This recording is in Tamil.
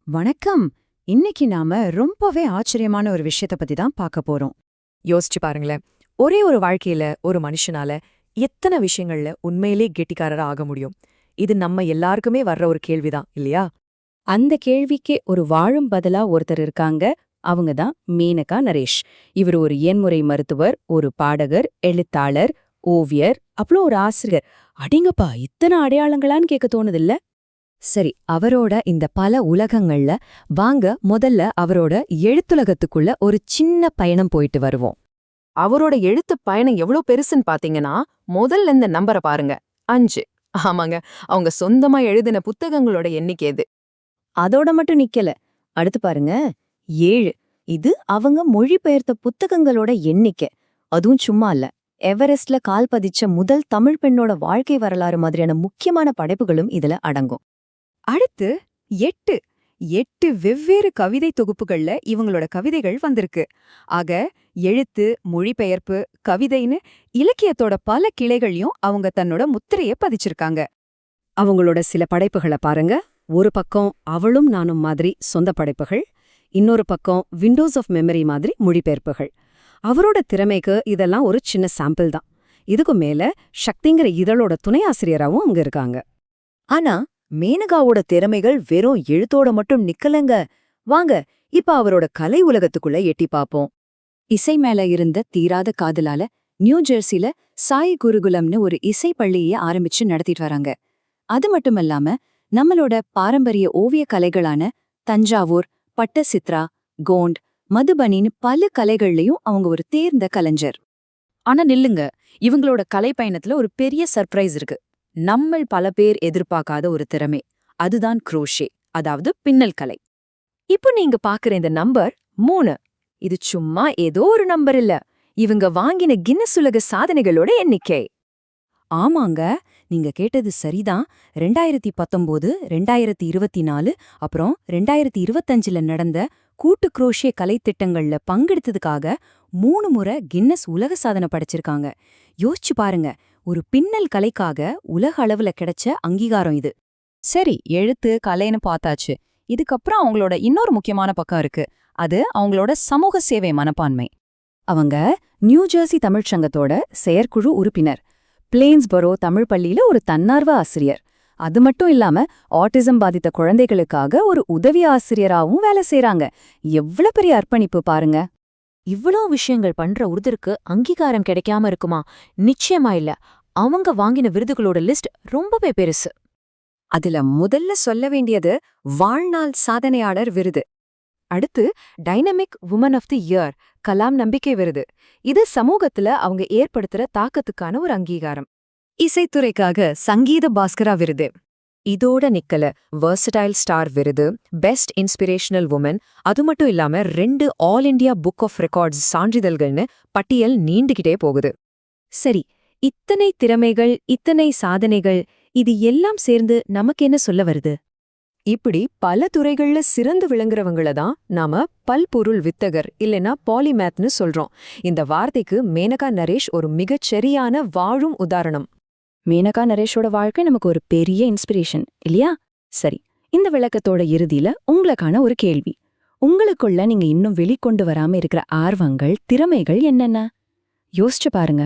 வணக்கம். இன்னைக்கு நாம ரொம்பவே ஆச்சரியமான ஒரு விஷயத்த பத்தி தான் பார்க்க போறோம். யோசிச்சு பாருங்களேன். ஒரே ஒரு வாழ்க்கையில ஒரு மனுஷனால எத்தனை விஷயங்கள்ல உண்மையிலே கெட்டிக்காரரா ஆக முடியும்? இது நம்ம எல்லாருக்குமே வர்ற ஒரு கேள்விதான் இல்லையா? அந்த கேள்விக்கு ஒரு வாழும் பதிலா ஒருத்தர் இருக்காங்க. அவங்க தான் மேனகா நரேஷ். இவர் ஒரு எண்முறை மருத்துவர், ஒரு பாடகர், எழுத்தாளர், ஓவியர், அப்புறம் ஒரு ஆசிரியர். அடிங்கப்பா, இத்தனை அடையாளங்களான்னு கேட்க தோணுதில்ல? சரி, அவரோட இந்த பல உலகங்கள்ல வாங்க முதல்ல அவரோட எழுத்துலகத்துக்குள்ள ஒரு சின்ன பயணம் போயிட்டு வருவோம். அவரோட எழுத்து பயணம் எவ்வளவு பெருசுன்னு பாத்தீங்கன்னா, முதல்ல இந்த நம்பரை பாருங்க. 5. ஆமாங்க, அவங்க சொந்தமா எழுதின புத்தகங்களோட எண்ணிக்கை இது. அதோட மட்டும் நிக்கல. அடுத்து பாருங்க, 7. இது அவங்க மொழிபெயர்த்த புத்தகங்களோட எண்ணிக்கை. அதுவும் சும்மா இல்ல. எவரெஸ்ட்ல கால் பதிச்ச முதல் தமிழ் பெண்ணோட வாழ்க்கை வரலாறு மாதிரியான முக்கியமான படைப்புகளும் இதுல அடங்கும். அடுத்து 8. 8 வெவ்வேறு கவிதை தொகுப்புகள்ல இவங்களோட கவிதைகள் வந்திருக்கு. ஆக எழுத்து, மொழிபெயர்ப்பு, கவிதைன்னு இலக்கியத்தோட பல கிளைகளையும் அவங்க தன்னோட முத்திரைய பதிச்சிருக்காங்க. அவங்களோட சில படைப்புகளை பாருங்க. ஒரு பக்கம் அவளும் நானும் மாதிரி சொந்த படைப்புகள், இன்னொரு பக்கம் விண்டோஸ் ஆஃப் மெமரி மாதிரி மொழிபெயர்ப்புகள். அவரோட திறமைக்கு இதெல்லாம் ஒரு சின்ன சாம்பிள் தான். இதுக்கு மேல சக்திங்கிற இதழோட துணை ஆசிரியராவும் அவங்க இருக்காங்க. ஆனா மேனகாவோட திறமைகள் வெறும் எழுத்தோட மட்டும் நிக்கலங்க. வாங்க இப்ப அவரோட கலை உலகத்துக்குள்ள எட்டி பாப்போம். இசை மேல இருந்த தீராத காதலால நியூ ஜெர்சில சாய் குருகுலம்னு ஒரு இசை பள்ளியை ஆரம்பிச்சு நடத்திட்டு வராங்க. அது மட்டுமல்லாம நம்மளோட பாரம்பரிய ஓவிய கலைகளான தஞ்சாவூர், பட்டசித்ரா, கோண்ட், மதுபனின்னு பல கலைகள்லயும் அவங்க ஒரு தேர்ந்த கலைஞர். ஆனா நில்லுங்க, இவங்களோட கலை பயணத்துல ஒரு பெரிய சர்ப்ரைஸ் இருக்கு. நம்மள் பல பேர் எதிர்பார்க்காத ஒரு திறமை. அதுதான் குரோஷே, அதாவது பின்னல் கலை. இப்போ நீங்க பாக்குற இந்த நம்பர் 3. இது சும்மா ஏதோ ஒரு நம்பர் இல்ல. இவங்க வாங்கின கின்னஸ் உலக சாதனைகளோட எண்ணிக்கை. ஆமாங்க, நீங்க கேட்டது சரிதான். 2019, 2024 அப்புறம் 2025ல நடந்த கூட்டு குரோஷே கலைத்திட்டங்கள்ல பங்கெடுத்ததுக்காக 3 முறை கின்னஸ் உலக சாதனை படைச்சிருக்காங்க. யோசிச்சு பாருங்க, ஒரு பின்னல் கலைக்காக உலக அளவுல கிடைச்ச அங்கீகாரம் இது. சரி, எழுத்து கலைன்னு பார்த்தாச்சு. இதுக்கப்புறம் அவங்களோட இன்னொரு முக்கியமான பக்கம் இருக்கு. அது அவங்களோட சமூக சேவை மனப்பான்மை. அவங்க நியூ ஜெர்சி தமிழ்ச்சங்கத்தோட செயற்குழு உறுப்பினர், பிளேன்ஸ்பரோ தமிழ் பள்ளியில ஒரு தன்னார்வ ஆசிரியர். அது மட்டும் இல்லாம ஆட்டிசம் பாதித்த குழந்தைகளுக்காக ஒரு உதவி ஆசிரியராவும் வேலை செய்றாங்க. எவ்வளவு பெரிய அர்ப்பணிப்பு பாருங்க. இவ்வளோ விஷயங்கள் பண்ற ஒருத்தருக்கு அங்கீகாரம் கிடைக்காம இருக்குமா? நிச்சயமா இல்ல. அவங்க வாங்கின விருதுகளோட லிஸ்ட் ரொம்பவே பெருசு. அதுல முதல்ல சொல்ல வேண்டியது வாழ்நாள் சாதனையாளர் விருது. அடுத்து dynamic woman of the year, Kalam நம்பிக்கை விருது. இது சமூகத்துல அவங்க ஏற்படுத்துற தாக்கத்துக்கான ஒரு அங்கீகாரம். இசைத்துறைக்காக சங்கீத பாஸ்கரா விருது. இதோட நிக்கல, வெர்சடைல் ஸ்டார் விருது, பெஸ்ட் இன்ஸ்பிரேஷனல் உமன். அது மட்டும் இல்லாம 2 all India book of records சான்றிதழ்கள்னு பட்டியல் நீண்டுகிட்டே போகுது. சரி, இத்தனை திறமைகள், இத்தனை சாதனைகள், இது எல்லாம் சேர்ந்து நமக்கு என்ன சொல்ல வருது? இப்படி பல துறைகள்ல சிறந்து விளங்குறவங்கள தான் நாம பல்பொருள் வித்தகர் இல்லைன்னா பாலிமேத்னு சொல்றோம். இந்த வார்த்தைக்கு மேனகா நரேஷ் ஒரு மிகச் சரியான வாழும் உதாரணம். மேனகா நரேஷோட வாழ்க்கை நமக்கு ஒரு பெரிய இன்ஸ்பிரேஷன் இல்லையா? சரி, இந்த விளக்கத்தோட இறுதியில உங்களுக்கான ஒரு கேள்வி. உங்களுக்குள்ள நீங்க இன்னும் வெளிக்கொண்டு வராம இருக்கிற ஆர்வங்கள், திறமைகள் என்னென்ன? யோசிச்சு பாருங்க.